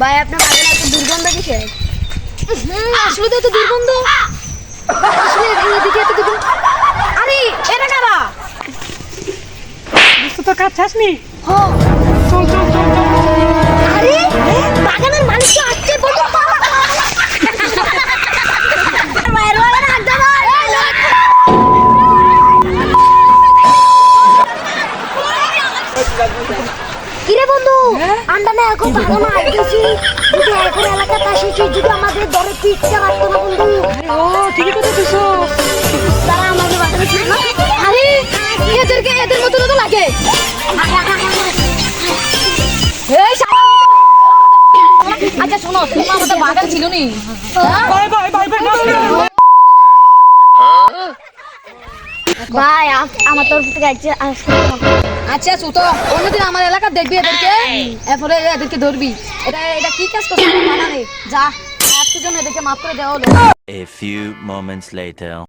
ভাই আপনার বাগানে এত দুর্গন্ধ কিসের? আসলে তো এত দুর্গন্ধ, আসলে এদিকে এত দুর্গন্ধ। আরে এটা কারা? তো কাজ চাসনি? চল চল চল চল। আরে বাগানের মালিক তো আসছে, বন্ধু। কিরে বন্ধু, আমরা না এখন বাগানে আইতেছি, যদি এখন এলাকাতে আসি যদি আমাদের দরে পিঠটা কাটতো না বন্ধু। ও ঠিকই কথা কইছো। তারা আমাদের বাগানে ছিল না। আরে এদের মতো তো লাগে। আচ্ছা শোনো, তোমার আমাদের বাগান ছিল নি? Bye bye bye bye. ভাই আমার তরফ থেকে আচ্ছা সুতো, অন্যদিন আমার এলাকা দেখবি এদেরকে, এরপরে এদেরকে ধরবি। এটা কি কাজ করছিস? যা আজকের জন্য এদেরকে মাফ করে দেওয়া হলো। A few moments later.